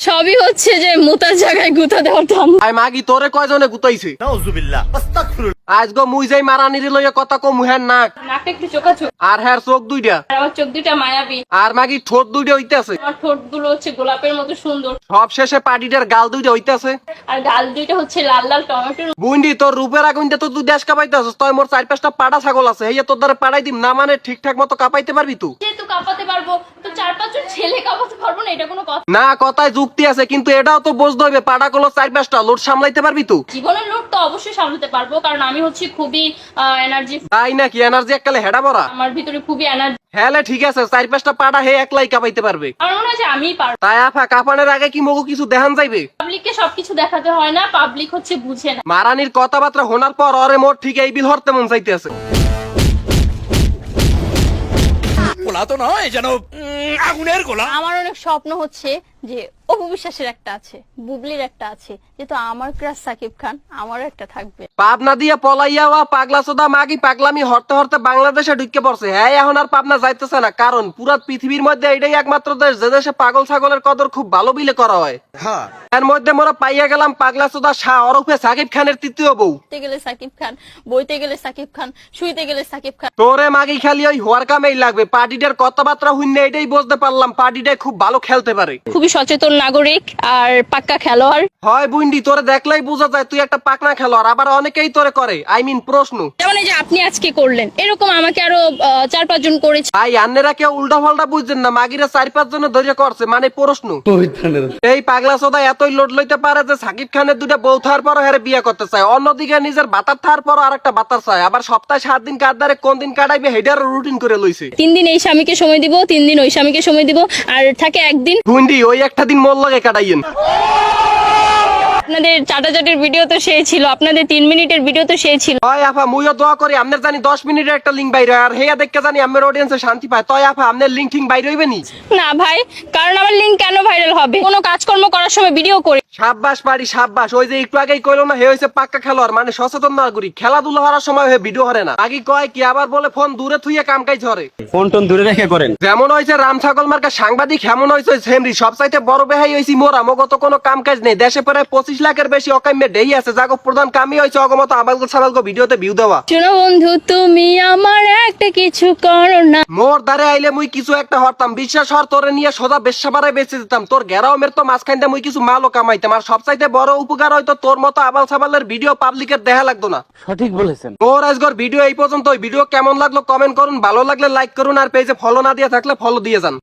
সবই হচ্ছে যে মুতার জায়গায় গুতা দেওয়াতাম। আই মাগি তোরে কয়জনে গুতাইছে? নাউজুবিল্লাহ আস্তাগফিরুল্লাহ। আজ গো মুই যাই মারানির লইয়া কথা কম মুহের নাক নাকটা একটু চোখাচোখ, আর হ্যার চোখ দুইটা আর আমার চোখ দুটা মায়াবী, আর মাগি ঠোঁট দুইটা হইতাছে। আমার ঠোঁট গুলো হচ্ছে গোলাপের মতো সুন্দর, সব শেষে পাটিটার গাল দুইটা হইতাছে। আর গাল দুইটা হচ্ছে লাল লাল টমেটোর। বুইন্ডি তোর রূপের আগুনটা তো তুই দেশ কাঁপাইতেছিস। তুই মোর 4-5টা পাড়া ছাগল আছে, হেয়া তোর দ্বারা পাড়াই দিম না মানে ঠিকঠাক মতো কাঁপাইতে পারবি তুই? যেহেতু কাঁপাতে পারবো তো 4-5 জন ছেলে কাঁপাতে পারবো না, এটা কোনো কথা না, কথায় যুক্তি আছে, কিন্তু এটাও তো বুঝতে হইবে পাড়া গুলো 4-5টা লোড সামলাইতে পারবি তুই? জীবনের লোড তো অবশ্যই সামলাতে পারবো, কারণ আমি হচ্ছে খুবই এনার্জি, তাই নাকি? এনার্জি এককালে হেডা ভরা? আমার ভিতরে খুবই এনার্জি। হ্যালে ঠিক আছে, 4-5টা পাড়া হে একলাই কাঁপাইতে পারবে। আমার মনে হয় যে আমিই পারবো। তাই আফা কাঁপানোর আগে কি মগু কিছু দেখান যাইবে? পাবলিককে সবকিছু দেখাতে হয় না, পাবলিক হচ্ছে বুঝে না। মারানির কথাবার্তা শোনার পর অরে মোর ঠিক এই বিল হরতে মন চাইতে আছে। গোলা তো নয় যেন আগুনের গোলা। আমার অনেক স্বপ্ন হচ্ছে যে অপু বিশ্বাসের একটা আছে, বুবলির একটা আছে, যেহেতু আমার ক্রাশ সাকিব খান, আমারও একটা থাকবে। পাবনা দিয়ে পলাইয়া হওয়া পাগলা সোদা মাগি পাগলামি হরতে হরতে বাংলাদেশে ঢুকে পড়ছে। হ্যাঁ, এখন আর পাবনা যাইতেছে না, কারণ পুরা পৃথিবীর মধ্যে এটাই একমাত্র দেশ যে দেশে পাগল ছাগলের কদর খুব ভালো বিলে করা হয়। হ্যাঁ, এর মধ্যে মোরা পাইয়া গেলাম পাগলা সোদা শাহ ওরফে সাকিব খানের তৃতীয় বউ। উঠতে গেলে সাকিব খান, বইতে গেলে সাকিব খান, শুইতে গেলে সাকিব খান। তোরে মাগি খালি ওই হওয়ার কামেই লাগবে। পার্টিটার কথাবার্তা হইনে এটাই বুঝতে পারলাম পার্টিটাই খুব ভালো খেলতে পারে। খুবই সচেতন নাগরিক আর পাক্কা খেলোয়াড়। হয় বুইন্ডি, তোরে দেখলেই বোঝা যায় তুই একটা পাকনা খেলোয়াড়। আবার অনেকেই তোরে করে, আই মিন প্রশ্ন। যেমন এই যে আপনি আজকে করলেন, এরকম আমাকে আরো 4-5 জন করেছে। ভাই আন্নেরা কেউ উল্টা ফাল্টা বুঝছেন না, মাগিরা 4-5 জনে ধৈর্য করছে মানে প্রশ্ন। এই পাগলা সোদা এতই লোড লইতে পারে যে সাকিব খানের দুটা বউ থার পর হেরে বিয়ে করতে চায়, অন্যদিকে নিজের বাতার থার পর আর একটা বাতার চায়, আবার সপ্তাহে 7 দিন কাদারে কোন দিন কাটাইবে হেডার রুটিন করে লইছে। 3 দিন এই স্বামীকে সময় দিব, 3 দিন ওই স্বামীকে সময় দিব, আর থাকে একদিন। বুইন্ডি ওই একটা দিন মোর লাগে কাটাইয়েন। আপনাদের চাটাচাটির ভিডিও তো সেই ছিল, আপনাদের 3 মিনিটের ভিডিও তো সেই ছিল। তয় আফা মুইও দোয়া করি আমনের জানি 10 মিনিটের একটা লিঙ্ক বাইরে আর হেয়া দেখকে জানি আমার অডিয়েন্সে শান্তি পায়। তয় আফা আমনের লিঙ্ক ঠিক বাইরে হইবে নি? না ভাই, কারণ আমার লিঙ্ক কেন ভাইরাল হবে? কোনো কাজকর্ম করার সময় ভিডিও করি। সাব্বাস পারি সাব্বাস। ওই যে একটু আগেই কইলো না হে হইছে পাক্কা খেলোয়াড় মানে সচেতন নাগরিক। খেলাধুলা হওয়ার সময় হে ভিডিও হরে না। আগে কয় কি আবার বলে ফোন দূরে থুইয়ে কাম কাজ ধরে। ফোন টোন দূরে রেখে করেন। যেমন হইছে রাম ছাগল মার্কা সাংবাদিক, হেমন হইছে হেনরি। সবচাইতে বড় বেহাই হইছি মোরা, মগত কোনো কাম কাজ নেই। দেশে প্রায় 25 লাখের বেশি অকাম্যে ডেই আছে, যাগো প্রধান কামই হইছে অগমত আবালগো ছাবালগো ভিডিওতে ভিউ দেওয়া। শোনো বন্ধু, তুমি আমার একটা কিছু করো না। মোর দ্বারে আইলে মুই কিছু একটা হরতাম, বিশ্বাস হর তোরে নিয়ে সোজা বেশ্যাবারে বেঁচে দিতাম। তোর গেরামের তো মাঝখান দিয়ে মুই কিছু মালও কামাইতাম। আর সবচাইতে বড় উপকার হয়তো তোর মতো আবাল ছাবালের ভিডিও পাবলিকের দেখা লাগতো না। সঠিক বলেছেন। মোর আজকের ভিডিও এই পর্যন্ত। ভিডিও কেমন লাগলো কমেন্ট করুন, ভালো লাগলে লাইক করুন, আর পেজে ফলো না দিয়ে থাকলে ফলো দিয়ে যান।